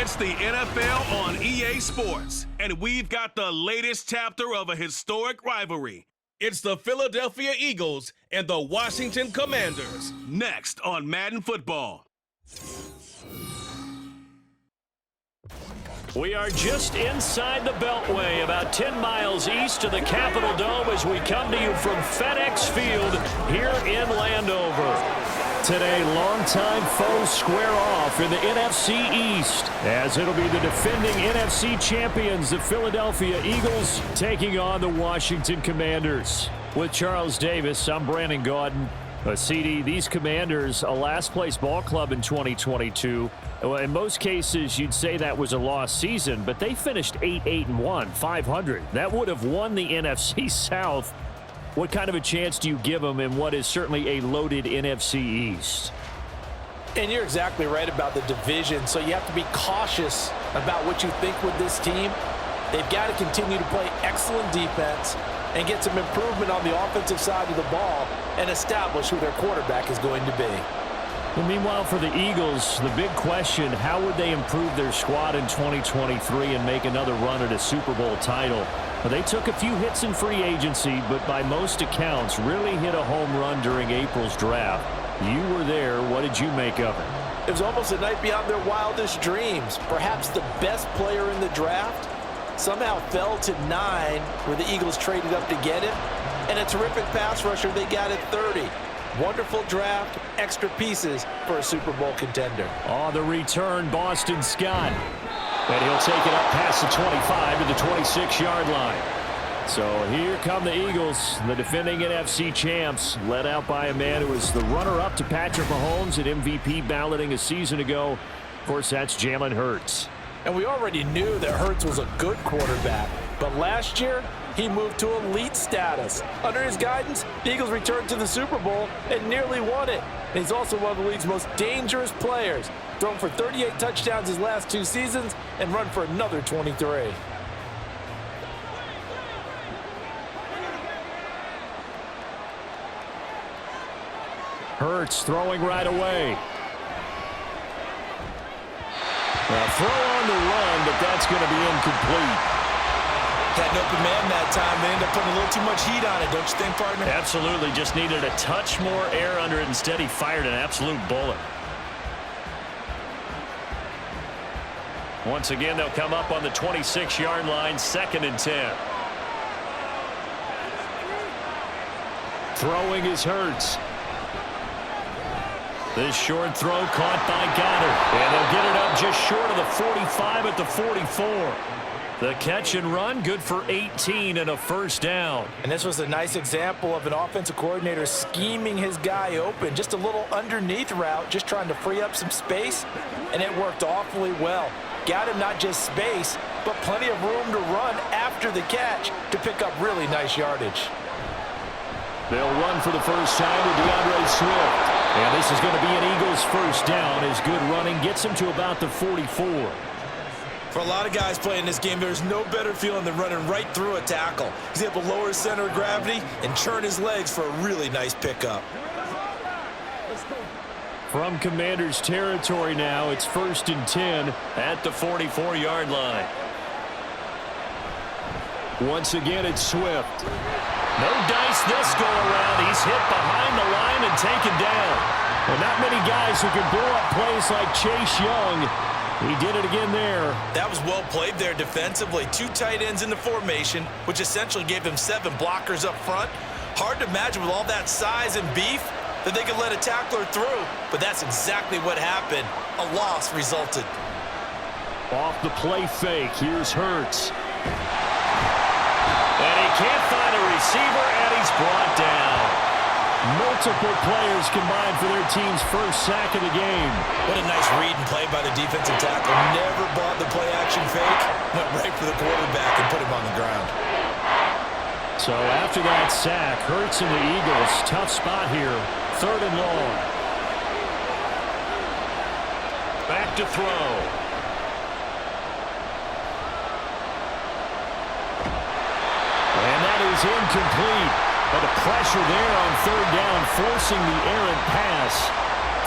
It's the NFL on EA Sports, and we've got the latest chapter of a historic rivalry. It's the Philadelphia Eagles and the Washington Commanders, next on Madden Football. We are just inside the Beltway, about 10 miles east of the Capitol Dome as we come to you from FedEx Field here in Landover. Today, longtime foes square off in the NFC East, as it'll be the defending NFC champions, the Philadelphia Eagles, taking on the Washington Commanders. With Charles Davis, I'm Brandon Gaudin. CD, these Commanders, a last-place ball club in 2022. Well, in most cases, you'd say that was a lost season, but they finished 8-1, 500. That would have won the NFC South. What kind of a chance do you give them in what is certainly a loaded NFC East? And you're exactly right about the division, so you have to be cautious about what you think with this team. They've got to continue to play excellent defense and get some improvement on the offensive side of the ball and establish who their quarterback is going to be. Well, meanwhile, for the Eagles, the big question, how would they improve their squad in 2023 and make another run at a Super Bowl title? Well, they took a few hits in free agency, but by most accounts, really hit a home run during April's draft. You were there. What did you make of it? It was almost a night beyond their wildest dreams. Perhaps the best player in the draft somehow fell to 9 where the Eagles traded up to get him. And a terrific pass rusher they got at 30. Wonderful draft, extra pieces for a Super Bowl contender. On the return, Boston Scott. And he'll take it up past the 25 to the 26-yard line. So here come the Eagles, the defending NFC champs, led out by a man who was the runner-up to Patrick Mahomes at MVP balloting a season ago. Of course, that's Jalen Hurts. And we already knew that Hurts was a good quarterback. But last year, he moved to elite status. Under his guidance, the Eagles returned to the Super Bowl and nearly won it. And he's also one of the league's most dangerous players. Thrown for 38 touchdowns his last 2 seasons and run for another 23. Hurts throwing right away. Throw on the run, but that's going to be incomplete. Had an open man that time. They ended up putting a little too much heat on it, don't you think, partner? Absolutely. Just needed a touch more air under it. Instead, he fired an absolute bullet. Once again, they'll come up on the 26-yard line, 2nd and 10. Throwing is Hurts. This short throw caught by Goddard. And they'll get it up just short of the 45 at the 44. The catch and run, good for 18 and a first down. And this was a nice example of an offensive coordinator scheming his guy open. Just a little underneath route, just trying to free up some space. And it worked awfully well. Got him not just space, but plenty of room to run after the catch to pick up really nice yardage. They'll run for the first time to DeAndre Swift. And this is going to be an Eagles first down as good running gets him to about the 44. For a lot of guys playing this game, there's no better feeling than running right through a tackle. He's able to lower his center of gravity and churn his legs for a really nice pickup. From Commanders territory now, it's 1st and 10 at the 44-yard line. Once again, it's Swift. No dice this go-around. He's hit behind the line and taken down. Well, not many guys who can blow up plays like Chase Young. He did it again there. That was well played there defensively. 2 tight ends in the formation, which essentially gave him 7 blockers up front. Hard to imagine with all that size and beef that they could let a tackler through, but that's exactly what happened. A loss resulted. Off the play fake, here's Hurts. And he can't find a receiver, and he's brought down. Multiple players combined for their team's first sack of the game. What a nice read and play by the defensive tackle. Never bought the play-action fake. Went right for the quarterback and put him on the ground. So after that sack, Hurts and the Eagles, tough spot here. 3rd and long. Back to throw. And that is incomplete. But the pressure there on 3rd down, forcing the errant pass.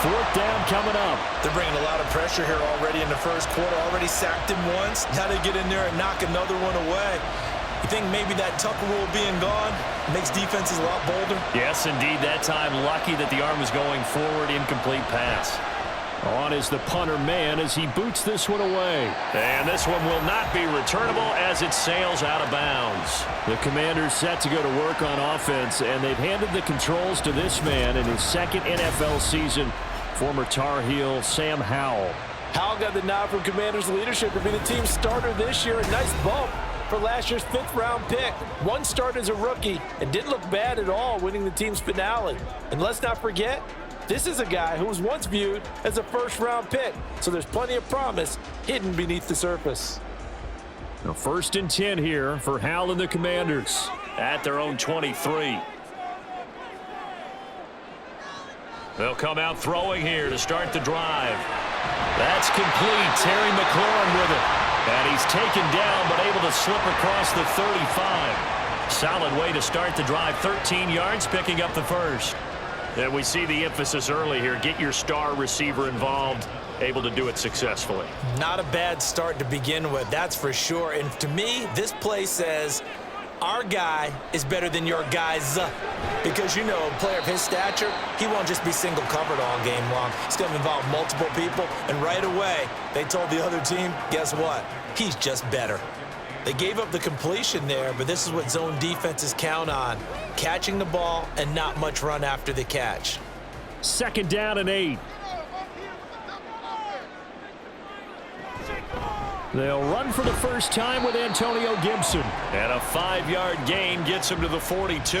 4th down coming up. They're bringing a lot of pressure here already in the first quarter. Already sacked him once. Now they get in there and knock another one away. You think maybe that Tucker rule being gone makes defenses a lot bolder? Yes, indeed. That time, lucky that the arm was going forward. Incomplete pass. On is the punter man as he boots this one away. And this one will not be returnable as it sails out of bounds. The Commanders set to go to work on offense, and they've handed the controls to this man in his 2nd NFL season, former Tar Heel Sam Howell. Howell got the nod from Commanders leadership to be the team's starter this year. A nice bump for last year's 5th-round pick. One start as a rookie and didn't look bad at all, winning the team's finale. And let's not forget, this is a guy who was once viewed as a 1st-round pick, so there's plenty of promise hidden beneath the surface. Now 1st and 10 here for Howell and the Commanders at their own 23. They'll come out throwing here to start the drive. That's complete. Terry McLaurin with it. And he's taken down but able to slip across the 35. Solid way to start the drive. 13 yards, picking up the first. And we see the emphasis early here. Get your star receiver involved. Able to do it successfully. Not a bad start to begin with, that's for sure. And to me, this play says our guy is better than your guys. Because, you know, a player of his stature, he won't just be single covered all game long. It's going to involve multiple people. And right away, they told the other team, guess what? He's just better. They gave up the completion there, but this is what zone defenses count on. Catching the ball and not much run after the catch. 2nd down and 8. They'll run for the first time with Antonio Gibson. And a 5-yard gain gets him to the 42.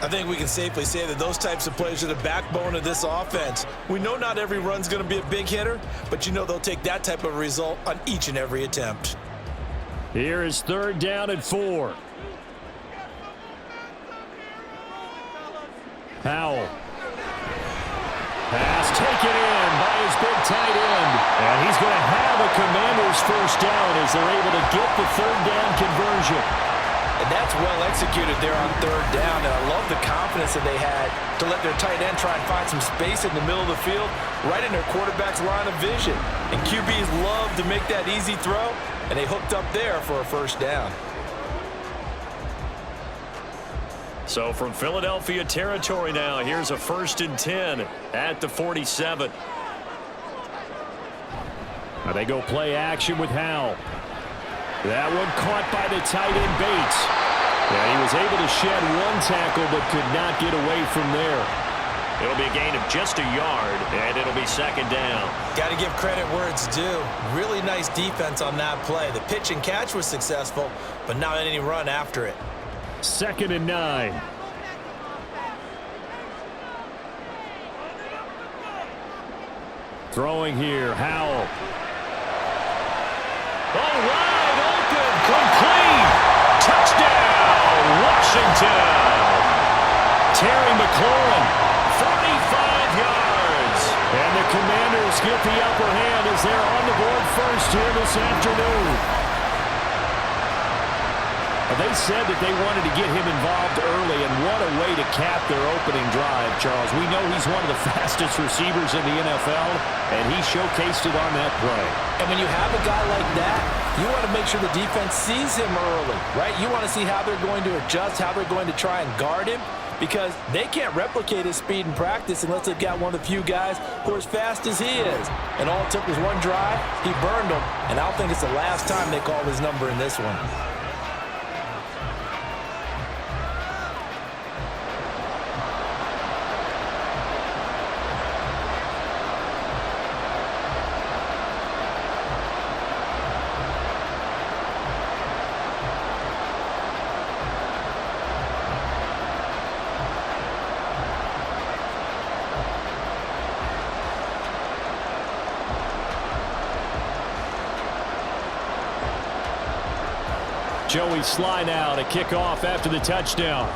I think we can safely say that those types of plays are the backbone of this offense. We know not every run's going to be a big hitter, but you know they'll take that type of result on each and every attempt. Here is 3rd down and 4. Howell. Pass taken in by his big tight end. And he's going to have a Commanders first down as they're able to get the 3rd down conversion. And that's well executed there on 3rd down. And I love the confidence that they had to let their tight end try and find some space in the middle of the field, right in their quarterback's line of vision. And QBs love to make that easy throw, and they hooked up there for a first down. So from Philadelphia territory now, here's a 1st and 10 at the 47. Now they go play action with Howell. That one caught by the tight end Bates. And he was able to shed one tackle but could not get away from there. It'll be a gain of just a yard, and it'll be 2nd down. Got to give credit where it's due. Really nice defense on that play. The pitch and catch was successful, but not any run after it. 2nd and 9. Throwing here, Howell. Oh, wide open, complete. Touchdown, Washington. Terry McLaurin, 45 yards. And the Commanders get the upper hand as they're on the board first here this afternoon. They said that they wanted to get him involved early, and what a way to cap their opening drive, Charles. We know he's one of the fastest receivers in the NFL, and he showcased it on that play. And when you have a guy like that, you want to make sure the defense sees him early, right? You want to see how they're going to adjust, how they're going to try and guard him, because they can't replicate his speed in practice unless they've got one of the few guys who are as fast as he is. And all it took was one drive. He burned them, and I don't think it's the last time they call his number in this one. Joey Sly now to kick off after the touchdown.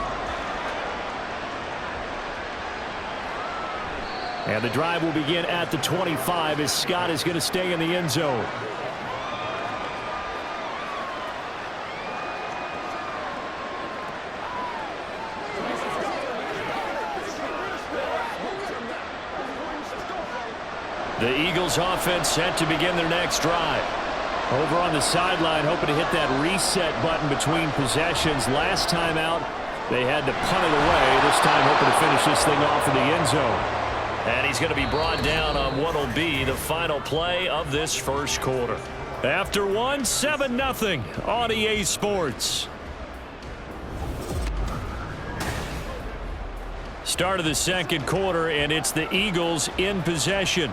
And the drive will begin at the 25 as Scott is going to stay in the end zone. The Eagles offense set to begin their next drive. Over on the sideline, hoping to hit that reset button between possessions. Last time out, they had to punt it away. This time hoping to finish this thing off in the end zone. And he's going to be brought down on what will be the final play of this first quarter. After one, 7-0 on EA Sports. Start of the second quarter, and it's the Eagles in possession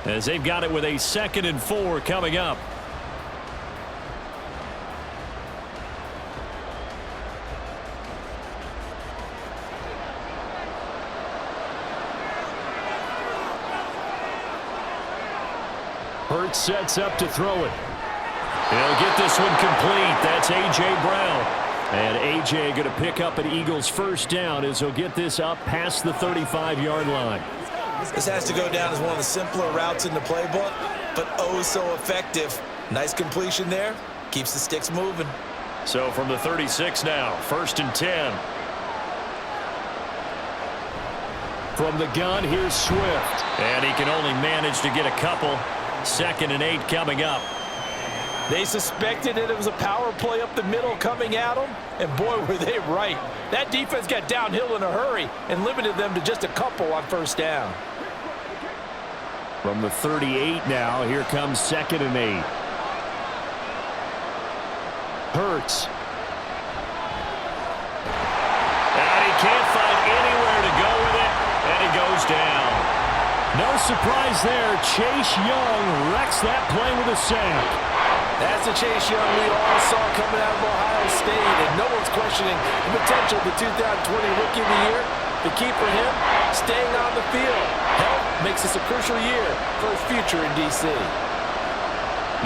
as they've got it with a 2nd and 4 coming up. Hurts sets up to throw it. He'll get this one complete. That's A.J. Brown. And A.J. going to pick up an Eagles first down as he'll get this up past the 35-yard line. This has to go down as one of the simpler routes in the playbook, but oh so effective. Nice completion there. Keeps the sticks moving. So from the 36 now, 1st and 10. From the gun, here's Swift. And he can only manage to get a couple. 2nd and 8 coming up. They suspected that it was a power play up the middle coming at them, and boy, were they right. That defense got downhill in a hurry and limited them to just a couple on first down. From the 38 now, here comes 2nd and 8. Hurts. And he can't find anywhere to go with it, and he goes down. No surprise there. Chase Young wrecks that play with a sack. That's the Chase Young we all saw coming out of Ohio State, and no one's questioning the potential of the 2020 Rookie of the Year. The key for him, staying on the field. Health makes this a crucial year for his future in D.C.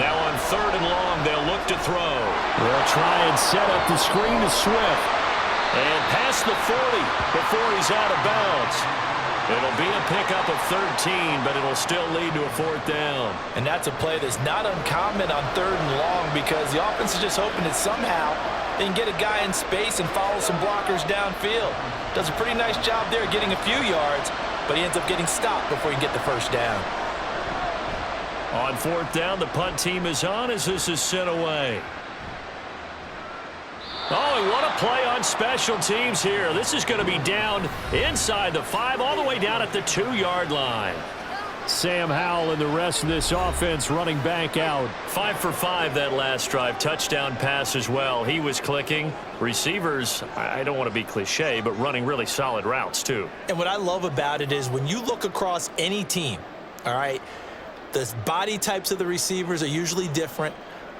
Now on 3rd and long, they'll look to throw. They'll try and set up the screen to Swift. And past the 40 before he's out of bounds. It'll be a pickup of 13, but it'll still lead to a 4th down. And that's a play that's not uncommon on 3rd and long because the offense is just hoping that somehow they can get a guy in space and follow some blockers downfield. Does a pretty nice job there getting a few yards, but he ends up getting stopped before he can get the first down. On 4th down, the punt team is on as this is sent away. Oh, what a play on special teams here. This is going to be down inside the 5, all the way down at the 2-yard line. Sam Howell and the rest of this offense running back out. 5 for 5 that last drive. Touchdown pass as well. He was clicking. Receivers, I don't want to be cliche, but running really solid routes too. And what I love about it is when you look across any team, all right, the body types of the receivers are usually different.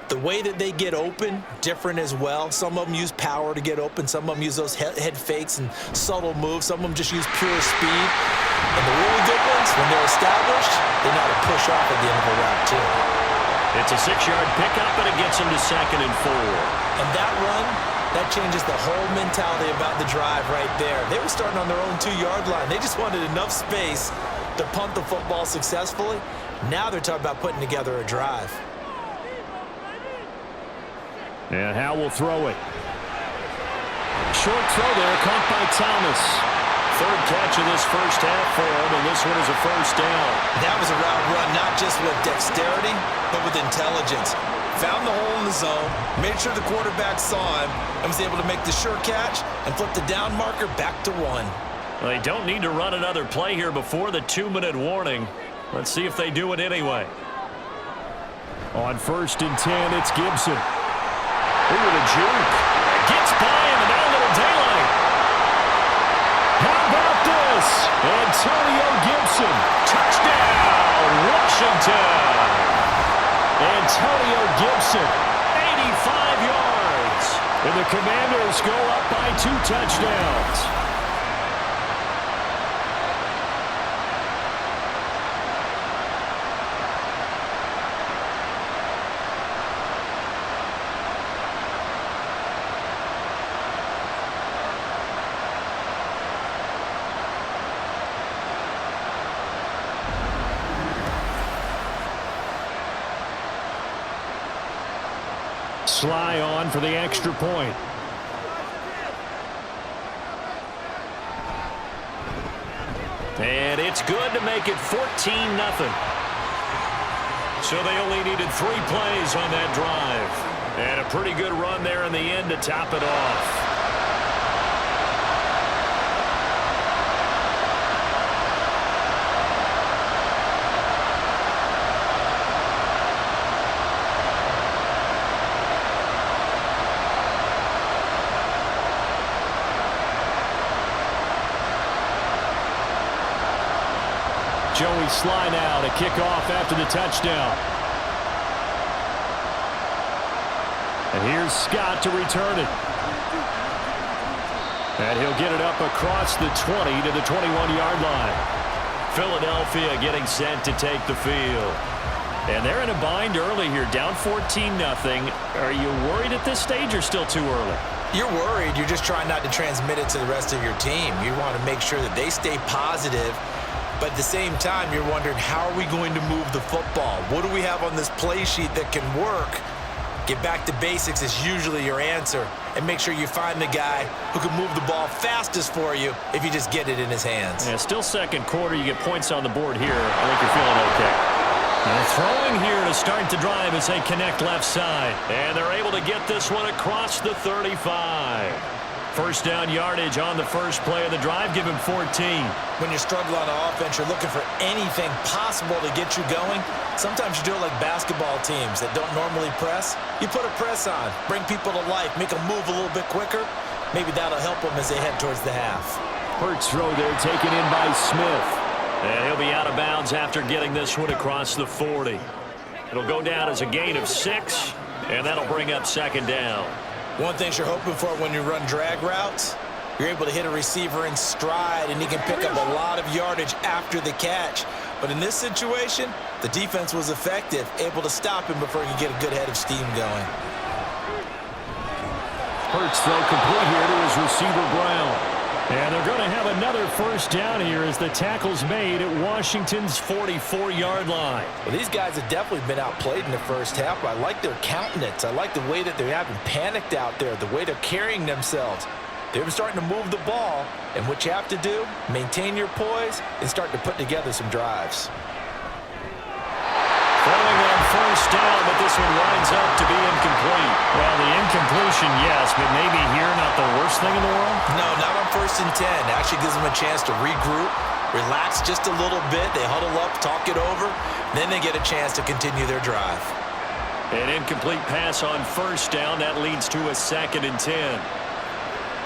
The way that they get open, different as well. Some of them use power to get open. Some of them use those head fakes and subtle moves. Some of them just use pure speed. And the really good ones, when they're established, they know how to push off at the end of a route, too. It's a 6-yard pickup, and it gets them to 2nd and 4. And that run, that changes the whole mentality about the drive right there. They were starting on their own 2-yard line. They just wanted enough space to punt the football successfully. Now they're talking about putting together a drive. And Howell will throw it. Short throw there, caught by Thomas. 3rd catch of this first half for him, and this one is a first down. That was a route run, not just with dexterity, but with intelligence. Found the hole in the zone, made sure the quarterback saw him, and was able to make the sure catch and flip the down marker back to 1. Well, they don't need to run another play here before the 2-minute warning. Let's see if they do it anyway. On 1st and 10, it's Gibson. Ooh, the juke. Gets by him, and now a little daylight. How about this? Antonio Gibson. Touchdown, Washington. Antonio Gibson, 85 yards. And the Commanders go up by 2 touchdowns. Sly on for the extra point. And it's good to make it 14-0. So they only needed 3 plays on that drive. And a pretty good run there in the end to top it off. Joey Sly now to kick off after the touchdown. And here's Scott to return it. And he'll get it up across the 20 to the 21-yard line. Philadelphia getting set to take the field. And they're in a bind early here, down 14-0. Are you worried at this stage or still too early? You're worried. You're just trying not to transmit it to the rest of your team. You want to make sure that they stay positive. But at the same time, you're wondering, how are we going to move the football? What do we have on this play sheet that can work? Get back to basics is usually your answer. And make sure you find the guy who can move the ball fastest for you if you just get it in his hands. Yeah, still second quarter. You get points on the board here. I think you're feeling okay. And throwing here to start the drive as they connect left side. And they're able to get this one across the 35. First down yardage on the first play of the drive. Give him 14. When you're struggling on offense, you're looking for anything possible to get you going. Sometimes you do it like basketball teams that don't normally press. You put a press on, bring people to life, make them move a little bit quicker. Maybe that'll help them as they head towards the half. Hurts throw there taken in by Smith. And he'll be out of bounds after getting this one across the 40. It'll go down as a gain of 6, and that'll bring up second down. One thing you're hoping for when you run drag routes, you're able to hit a receiver in stride, and he can pick up a lot of yardage after the catch. But in this situation, the defense was effective, able to stop him before he could get a good head of steam going. Hurts throw complete here to his receiver Brown. And they're going to have another first down here as the tackle's made at Washington's 44-yard line. Well, these guys have definitely been outplayed in the first half, but I like their countenance. I like the way that they haven't panicked out there, the way they're carrying themselves. They're starting to move the ball, and what you have to do, maintain your poise and start to put together some drives. Throwing on first down, but this one winds up to be incomplete. Well, the incompletion, yes, but maybe here not the worst thing in the world? No, not on 1st and 10. Actually gives them a chance to regroup, relax just a little bit. They huddle up, talk it over, then they get a chance to continue their drive. An incomplete pass on first down. That leads to a 2nd and 10.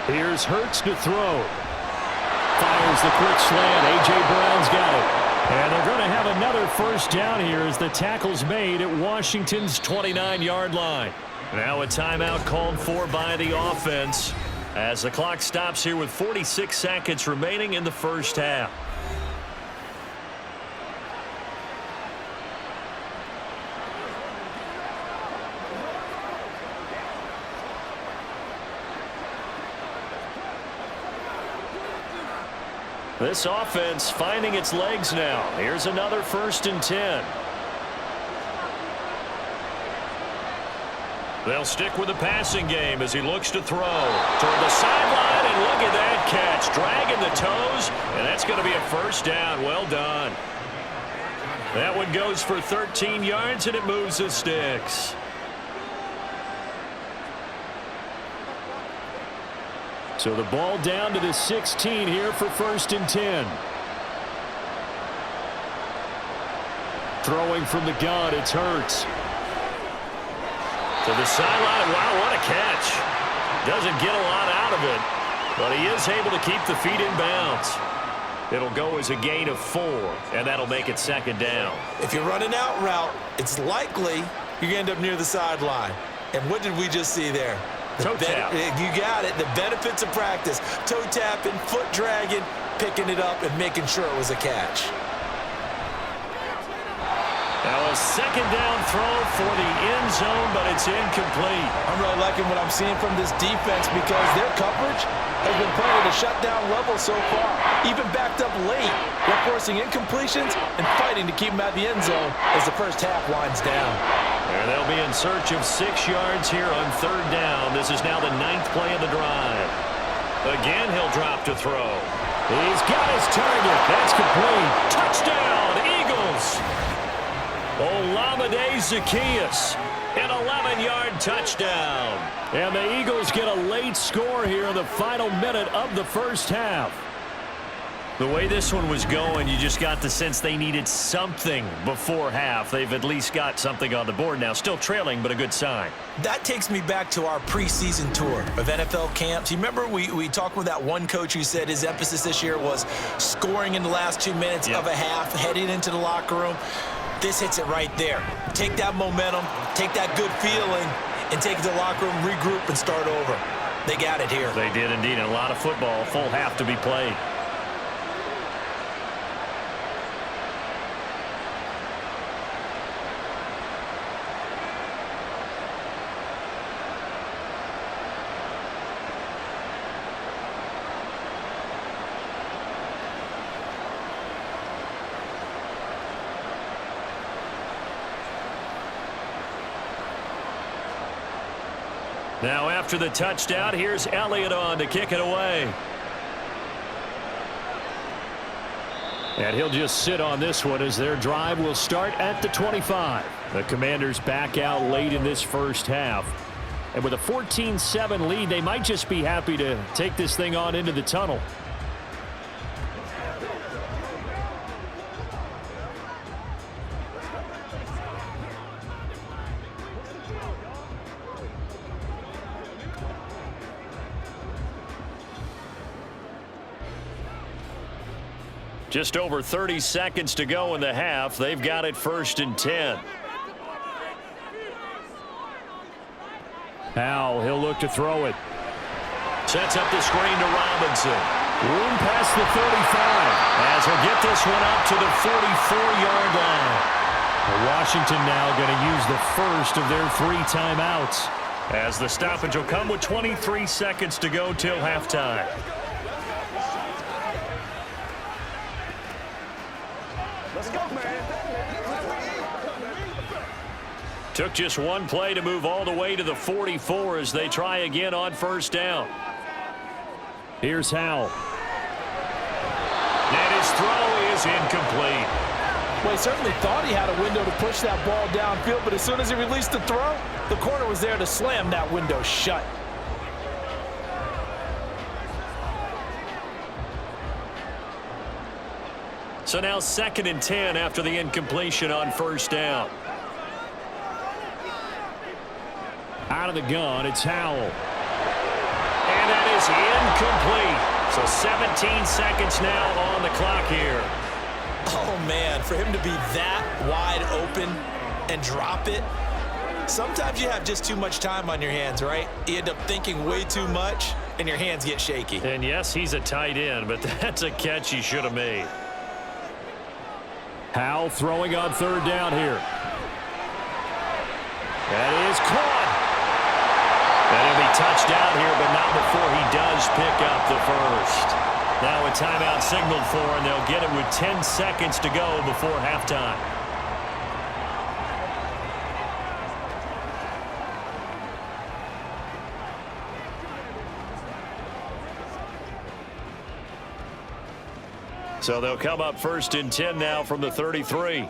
Here's Hurts to throw. Fires the quick slant. A.J. Brown's got it. And they're going to have another first down here as the tackle's made at Washington's 29-yard line. Now a timeout called for by the offense as the clock stops here with 46 seconds remaining in the first half. This offense finding its legs now. Here's another 1st and 10. They'll stick with the passing game as he looks to throw toward the sideline, and look at that catch. Dragging the toes, and that's going to be a first down. Well done. That one goes for 13 yards, and it moves the sticks. So the ball down to the 16 here for 1st and 10. Throwing from the gun, it's Hurts. To the sideline. Wow, what a catch. Doesn't get a lot out of it, but he is able to keep the feet in bounds. It'll go as a gain of 4, and that'll make it 2nd down. If you're running out route, it's likely you're going to end up near the sideline. And what did we just see there? Toe tap. You got it. The benefits of practice. Toe tapping, foot dragging, picking it up, and making sure it was a catch. Now a 2nd down throw for the end zone, but it's incomplete. I'm really liking what I'm seeing from this defense because their coverage has been playing at a shutdown level so far. Even backed up late, they're forcing incompletions and fighting to keep them out of the end zone as the first half winds down. And they'll be in search of 6 yards here on 3rd down. This is now the 9th play of the drive. Again, he'll drop to throw. He's got his target. That's complete. Touchdown, Eagles. Olamide Zaccheaus, an 11-yard touchdown. And the Eagles get a late score here in the final minute of the first half. The way this one was going, you just got the sense they needed something before half. They've at least got something on the board now. Still trailing, but a good sign. That takes me back to our preseason tour of NFL camps. You remember we talked with that one coach who said his emphasis this year was scoring in the last 2 minutes of a half, heading into the locker room. This hits it right there. Take that momentum, take that good feeling, and take it to the locker room, regroup, and start over. They got it here. They did indeed. And a lot of football, full half to be played. Now after the touchdown, here's Elliott on to kick it away. And he'll just sit on this one as their drive will start at the 25. The Commanders back out late in this first half. And with a 14-7 lead, they might just be happy to take this thing on into the tunnel. Just over 30 seconds to go in the half. They've got it 1st and 10. Howell, he'll look to throw it. Sets up the screen to Robinson. Room past the 35 as he'll get this one up to the 44-yard line. Washington now going to use the first of their 3 timeouts as the stoppage will come with 23 seconds to go till halftime. Took just one play to move all the way to the 44 as they try again on 1st down. Here's Howell. And his throw is incomplete. Well, he certainly thought he had a window to push that ball downfield, but as soon as he released the throw, the corner was there to slam that window shut. So now 2nd and 10 after the incompletion on 1st down. Out of the gun, it's Howell. And that is incomplete. So 17 seconds now on the clock here. Oh, man, for him to be that wide open and drop it, sometimes you have just too much time on your hands, right? You end up thinking way too much, and your hands get shaky. And, yes, he's a tight end, but that's a catch he should have made. Howell throwing on 3rd down here. That is caught. And he'll be touched down here, but not before he does pick up the first. Now a timeout signaled for, and they'll get it with 10 seconds to go before halftime. So they'll come up 1st and 10 now from the 33.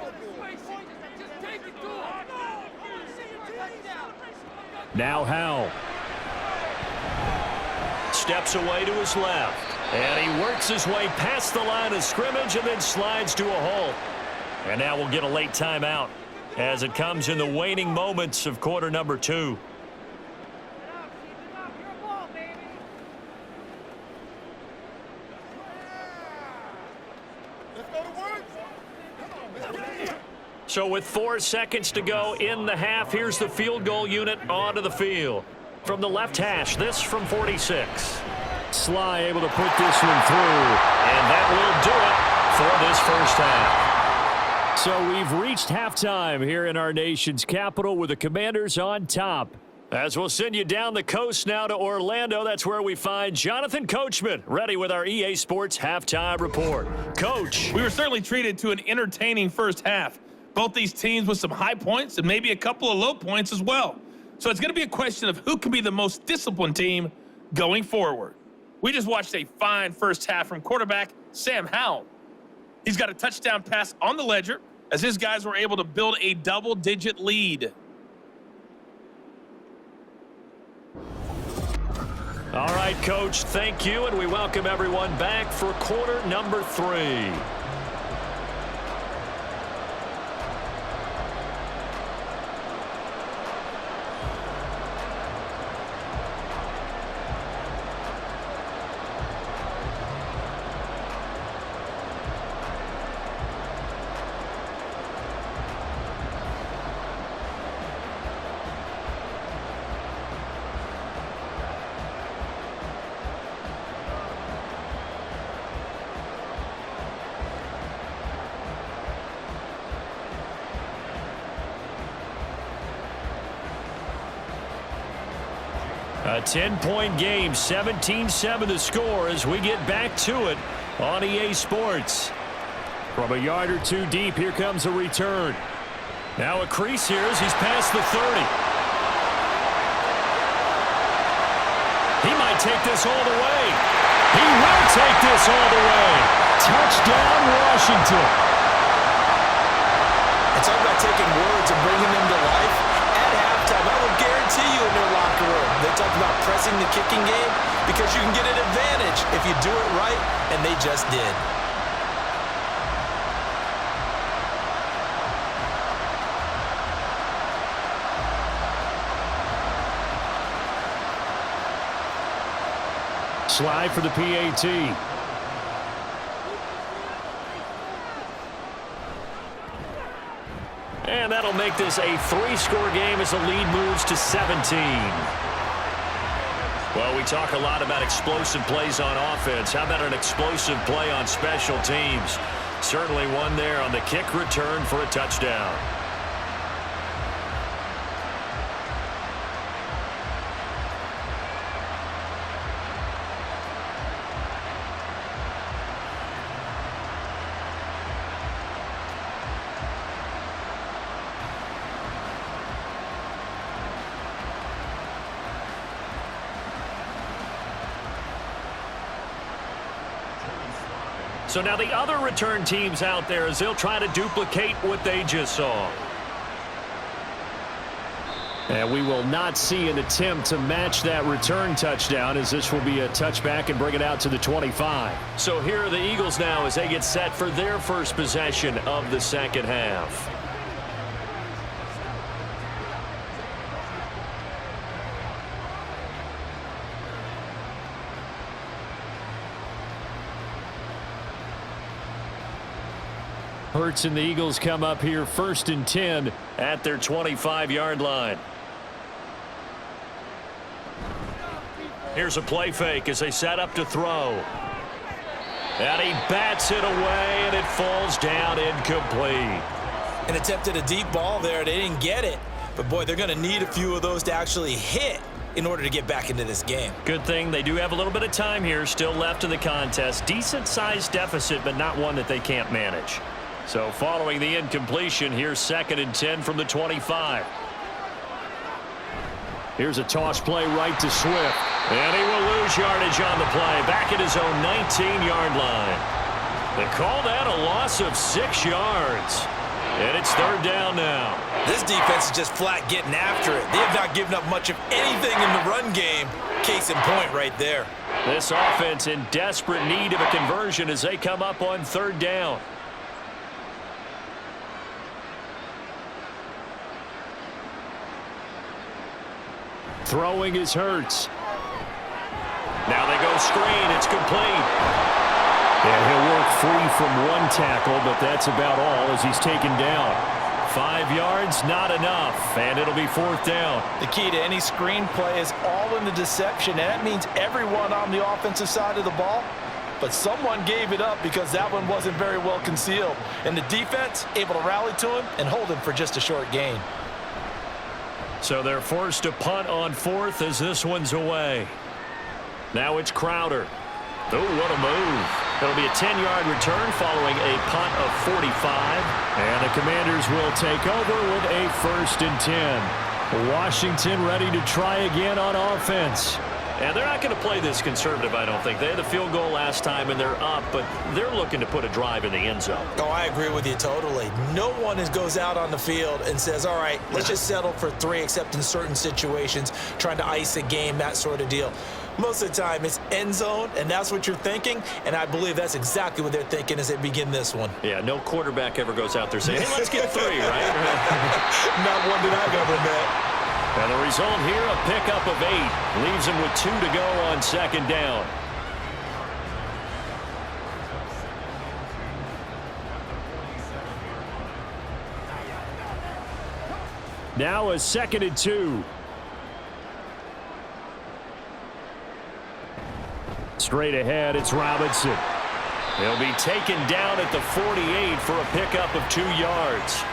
Now Howell. Steps away to his left. And he works his way past the line of scrimmage and then slides to a halt. And now we'll get a late timeout as it comes in the waning moments of quarter number 2. So with 4 seconds to go in the half, here's the field goal unit onto the field. From the left hash, this from 46. Sly able to put this one through. And that will do it for this first half. So we've reached halftime here in our nation's capital with the Commanders on top. As we'll send you down the coast now to Orlando, that's where we find Jonathan Coachman, ready with our EA Sports Halftime Report. Coach. We were certainly treated to an entertaining first half. Both these teams with some high points and maybe a couple of low points as well. So it's going to be a question of who can be the most disciplined team going forward. We just watched a fine first half from quarterback Sam Howell. He's got a touchdown pass on the ledger, as his guys were able to build a double-digit lead. All right, Coach, thank you, and we welcome everyone back for quarter number 3. A 10-point game, 17-7 the score as we get back to it on EA Sports. From a yard or two deep, here comes a return. Now a crease here as he's past the 30. He might take this all the way. He will take this all the way. Touchdown, Washington. It's all about taking words and bringing them to life. At halftime, I will guarantee you in their locker room, they talk about pressing the kicking game because you can get an advantage if you do it right, and they just did. Slide for the PAT. And that'll make this a 3-score game as the lead moves to 17. Well, we talk a lot about explosive plays on offense. How about an explosive play on special teams? Certainly one there on the kick return for a touchdown. So now the other return teams out there as they'll try to duplicate what they just saw. And we will not see an attempt to match that return touchdown as this will be a touchback and bring it out to the 25. So here are the Eagles now as they get set for their first possession of the second half. Hurts and the Eagles come up here 1st and 10 at their 25-yard line. Here's a play fake as they set up to throw. And he bats it away, and it falls down incomplete. And attempted a deep ball there. They didn't get it. But, boy, they're going to need a few of those to actually hit in order to get back into this game. Good thing they do have a little bit of time here still left in the contest. Decent-sized deficit, but not one that they can't manage. So following the incompletion, here's 2nd and 10 from the 25. Here's a toss play right to Swift. And he will lose yardage on the play. Back at his own 19-yard line. They call that a loss of 6 yards. And it's 3rd down now. This defense is just flat getting after it. They have not given up much of anything in the run game. Case in point right there. This offense in desperate need of a conversion as they come up on 3rd down. Throwing is Hurts. Now they go screen. It's complete. And he'll work free from one tackle, but that's about all as he's taken down. 5 yards, not enough, and it'll be 4th down. The key to any screen play is all in the deception, and that means everyone on the offensive side of the ball. But someone gave it up because that one wasn't very well concealed. And the defense able to rally to him and hold him for just a short gain. So they're forced to punt on 4th as this one's away. Now it's Crowder. Oh, what a move. It'll be a 10-yard return following a punt of 45. And the Commanders will take over with a 1st and 10. Washington ready to try again on offense. And they're not going to play this conservative, I don't think. They had the field goal last time, and they're up, but they're looking to put a drive in the end zone. Oh, I agree with you totally. No one goes out on the field and says, all right, let's just settle for 3, except in certain situations, trying to ice a game, that sort of deal. Most of the time, it's end zone, and that's what you're thinking, and I believe that's exactly what they're thinking as they begin this one. Yeah, no quarterback ever goes out there saying, hey, let's get 3, right? Not one that I've ever met. And the result here, a pickup of 8. Leaves him with 2 to go on second down. Now a 2nd and 2. Straight ahead, it's Robinson. He'll be taken down at the 48 for a pickup of 2 yards.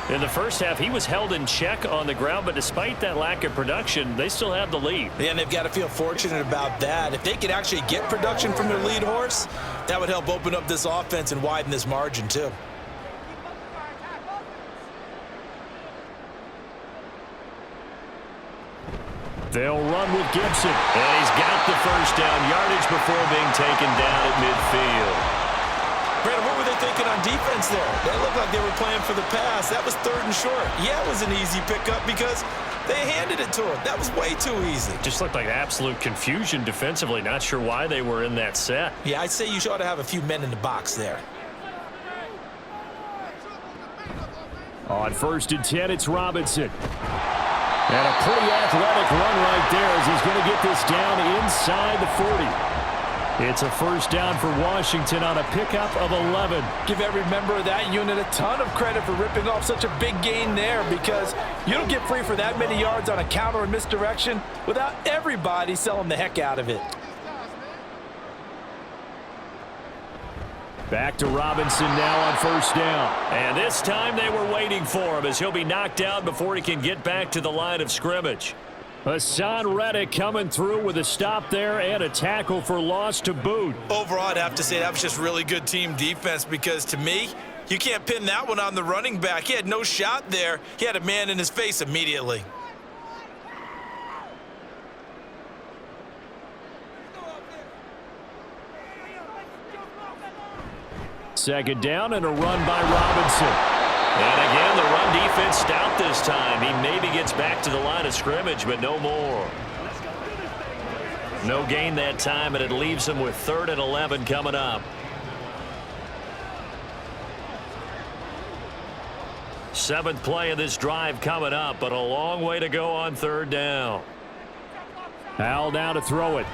In the first half, he was held in check on the ground, but despite that lack of production, they still have the lead. Yeah, and they've got to feel fortunate about that. If they could actually get production from their lead horse, that would help open up this offense and widen this margin, too. They'll run with Gibson. And he's got the first down yardage before being taken down at midfield. Brandon, what were they thinking on defense there? They looked like they were playing for the pass. That was 3rd and short. Yeah, it was an easy pickup because they handed it to him. That was way too easy. Just looked like absolute confusion defensively. Not sure why they were in that set. Yeah, I'd say you ought to have a few men in the box there. On 1st and 10, it's Robinson. And a pretty athletic run right there as he's going to get this down inside the 40. It's a first down for Washington on a pickup of 11. Give every member of that unit a ton of credit for ripping off such a big gain there, because you don't get free for that many yards on a counter and misdirection without everybody selling the heck out of it. Back to Robinson now on 1st down. And this time they were waiting for him as he'll be knocked down before he can get back to the line of scrimmage. Hassan Reddick coming through with a stop there and a tackle for loss to boot. Overall, I'd have to say that was just really good team defense, because to me, you can't pin that one on the running back. He had no shot there. He had a man in his face immediately. Second down and a run by Robinson. And again, the run defense stout this time. He maybe gets back to the line of scrimmage, but no more. No gain that time, and it leaves him with 3rd and 11 coming up. 7th play of this drive coming up, but a long way to go on 3rd down. Howell now to throw it.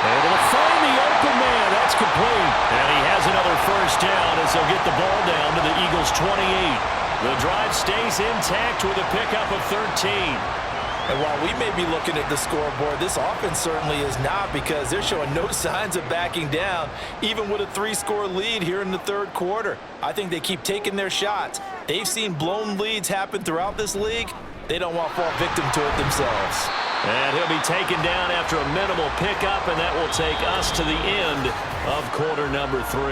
Able to find the open man. That's complete. And he has another first down as they'll get the ball down to the Eagles' 28. The drive stays intact with a pickup of 13. And while we may be looking at the scoreboard, this offense certainly is not, because they're showing no signs of backing down, even with a 3-score lead here in the 3rd quarter. I think they keep taking their shots. They've seen blown leads happen throughout this league. They don't want to fall victim to it themselves. And he'll be taken down after a minimal pickup, and that will take us to the end of quarter number 3.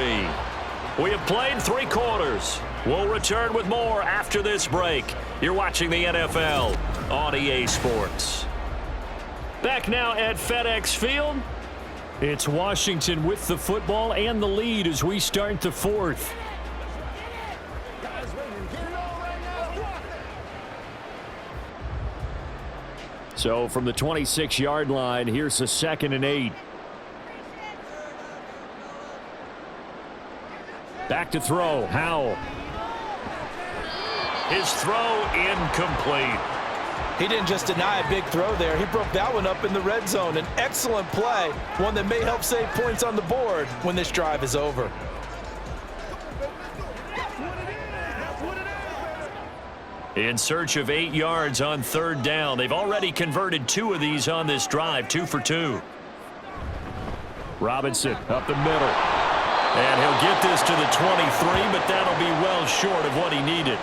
We have played 3 quarters. We'll return with more after this break. You're watching the NFL on EA Sports. Back now at FedEx Field. It's Washington with the football and the lead as we start the 4th. So from the 26-yard line, here's the 2nd and 8. Back to throw, Howell. His throw incomplete. He didn't just deny a big throw there. He broke that one up in the red zone. An excellent play, one that may help save points on the board when this drive is over. In search of 8 yards on 3rd down. They've already converted 2 of these on this drive, 2 for 2. Robinson up the middle. And he'll get this to the 23, but that'll be well short of what he needed.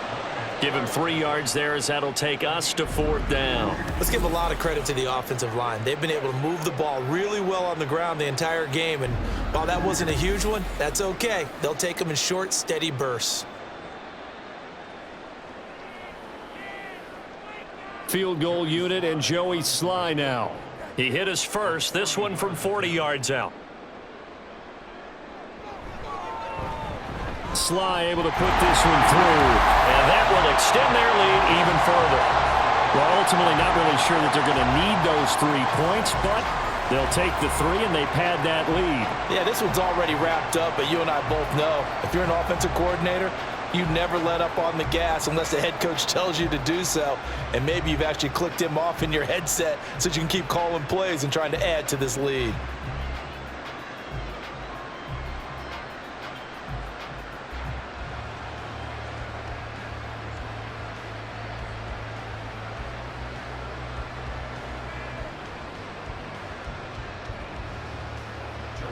Give him 3 yards there as that'll take us to 4th down. Let's give a lot of credit to the offensive line. They've been able to move the ball really well on the ground the entire game, and while that wasn't a huge one, that's okay. They'll take them in short, steady bursts. Field goal unit and Joey Sly now. He hit his first, this one from 40 yards out. Sly able to put this one through, and that will extend their lead even further. Well, ultimately not really sure that they're going to need those 3 points, but they'll take the 3 and they pad that lead. Yeah, this one's already wrapped up, but you and I both know if you're an offensive coordinator, you never let up on the gas unless the head coach tells you to do so. And maybe you've actually clicked him off in your headset so you can keep calling plays and trying to add to this lead.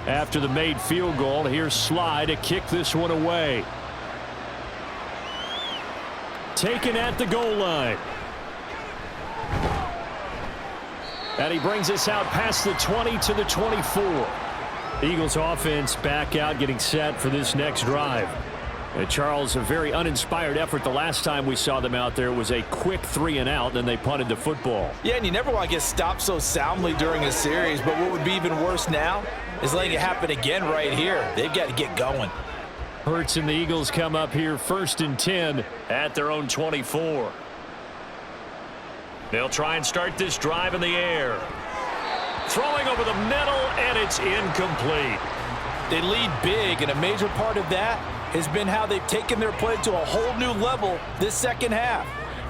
After the made field goal, here's Sly to kick this one away. Taken at the goal line. And he brings us out past the 20 to the 24. Eagles offense back out, getting set for this next drive. Charles, a very uninspired effort. The last time we saw them out there was a quick 3 and out, then they punted the football. Yeah, and you never want to get stopped so soundly during a series, but what would be even worse now is letting it happen again right here. They've got to get going. Hurts and the Eagles come up here 1st and 10 at their own 24. They'll try and start this drive in the air. Throwing over the middle, and it's incomplete. They lead big, and a major part of that has been how they've taken their play to a whole new level this second half.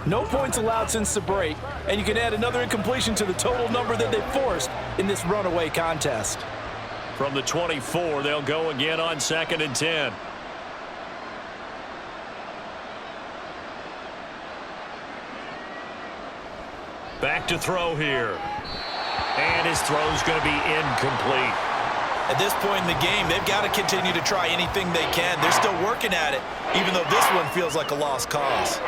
No points allowed since the break, and you can add another incompletion to the total number that they forced in this runaway contest. From the 24, they'll go again on 2nd and 10. Back to throw here. And his throw's going to be incomplete. At this point in the game, they've got to continue to try anything they can. They're still working at it, even though this one feels like a lost cause.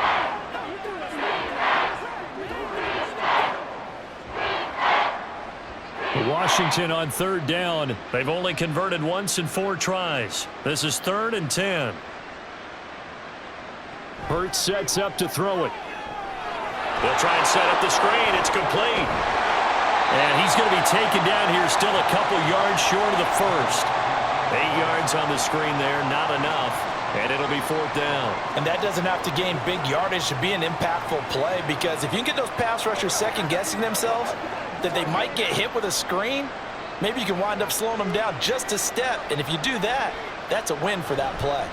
Washington on 3rd down. They've only converted once in 4 tries. This is 3rd and 10. Hurts sets up to throw it. They'll try and set up the screen. It's complete. And he's going to be taken down here, still a couple yards short of the first. 8 yards on the screen there, not enough. And it'll be 4th down. And that doesn't have to gain big yardage to be an impactful play, because if you can get those pass rushers second-guessing themselves, that they might get hit with a screen, maybe you can wind up slowing them down just a step. And if you do that, that's a win for that play.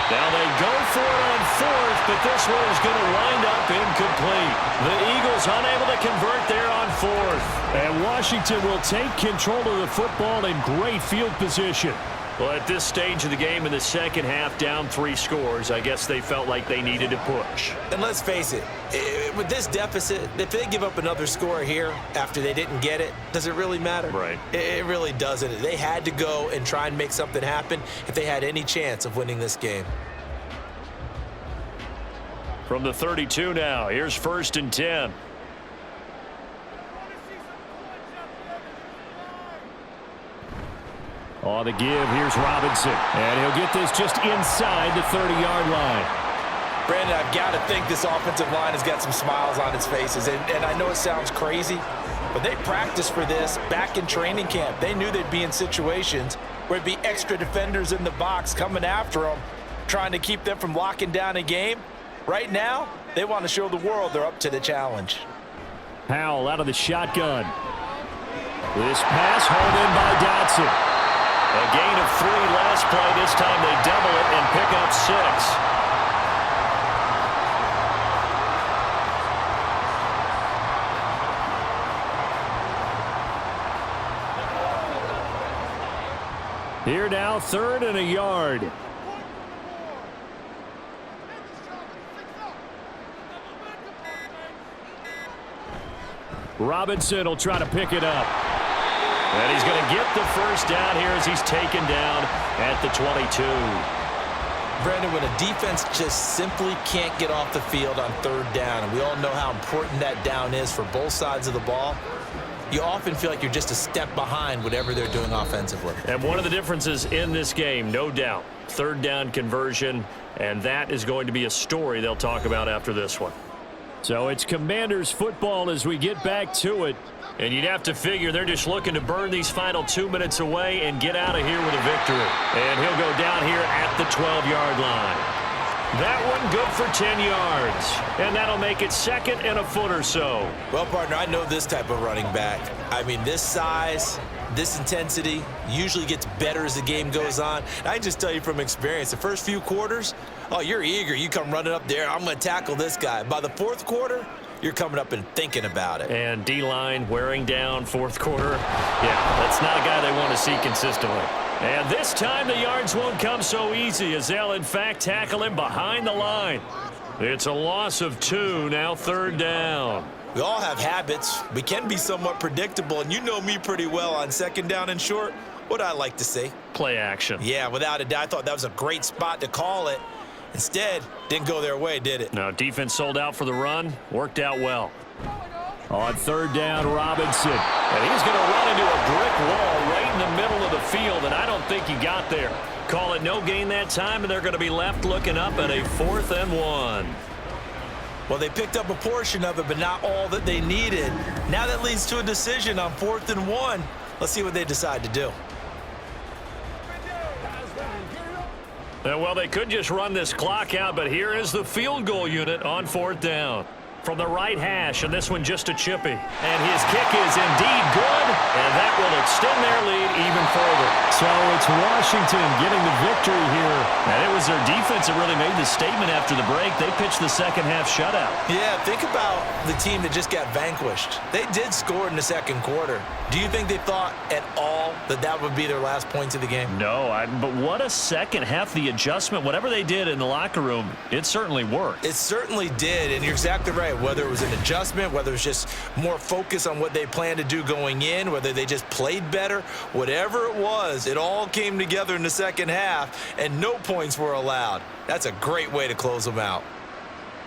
Now they go for it on 4th, but this one is going to wind up incomplete. The Eagles unable to convert there on 4th. And Washington will take control of the football in great field position. Well, at this stage of the game in the second half, down 3 scores, I guess they felt like they needed to push. And let's face it, with this deficit, if they give up another score here after they didn't get it, does it really matter? Right. It really doesn't. They had to go and try and make something happen if they had any chance of winning this game. From the 32 now, here's 1st and 10. On the give, here's Robinson. And he'll get this just inside the 30-yard line. Brandon, I've got to think this offensive line has got some smiles on its faces. And I know it sounds crazy, but they practiced for this back in training camp. They knew they'd be in situations where it'd be extra defenders in the box coming after them, trying to keep them from locking down a game. Right now, they want to show the world they're up to the challenge. Powell out of the shotgun. This pass hauled in by Dotson. A gain of 3 last play. This time they double it and pick up 6. Here now, 3rd and a yard. Robinson will try to pick it up. And he's going to get the first down here as he's taken down at the 22. Brandon, when a defense just simply can't get off the field on 3rd down, and we all know how important that down is for both sides of the ball, you often feel like you're just a step behind whatever they're doing offensively. And one of the differences in this game, no doubt, 3rd down conversion, and that is going to be a story they'll talk about after this one. So it's Commanders football as we get back to it. And you'd have to figure they're just looking to burn these final 2 minutes away and get out of here with a victory. And he'll go down here at the 12-yard line. That one good for 10 yards. And that'll make it second and a foot or so. Well, partner, I know this type of running back. I mean, this size, this intensity usually gets better as the game goes on. And I can just tell you from experience, the first few quarters, oh, you're eager. You come running up there, I'm going to tackle this guy. By the fourth quarter, you're coming up and thinking about it. And D-line wearing down fourth quarter. Yeah, that's not a guy they want to see consistently. And this time the yards won't come so easy as they'll, in fact, tackle him behind the line. It's a loss of 2, now third down. We all have habits. We can be somewhat predictable, and you know me pretty well on second down and short. What I like to say? Play action. Yeah, without a doubt. I thought that was a great spot to call it. Instead, didn't go their way, did it? No, defense sold out for the run. Worked out well. On third down, Robinson. And he's going to run into a brick wall right in the middle of the field, and I don't think he got there. Call it no gain that time, and they're going to be left looking up at a 4th and 1. Well, they picked up a portion of it, but not all that they needed. Now that leads to a decision on 4th and 1. Let's see what they decide to do. Well, they could just run this clock out, but here is the field goal unit on 4th down. From the right hash, and this one just a chippy. And his kick is indeed good, and that will extend their lead even further. So it's Washington getting the victory here. And it was their defense that really made the statement after the break. They pitched the second half shutout. Yeah, think about the team that just got vanquished. They did score in the second quarter. Do you think they thought at all that that would be their last points of the game? No, but what a second half. The adjustment, whatever they did in the locker room, it certainly worked. It certainly did, and you're exactly right. Whether it was an adjustment, whether it was just more focus on what they planned to do going in, whether they just played better, whatever it was, it all came together in the second half, and no points were allowed. That's a great way to close them out.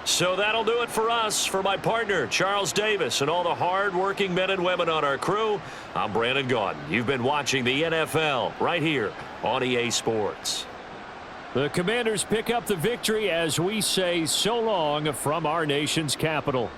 So that'll do it for us. For my partner, Charles Davis, and all the hard-working men and women on our crew, I'm Brandon Gaudin. You've been watching the NFL right here on EA Sports. The Commanders pick up the victory as we say so long from our nation's capital.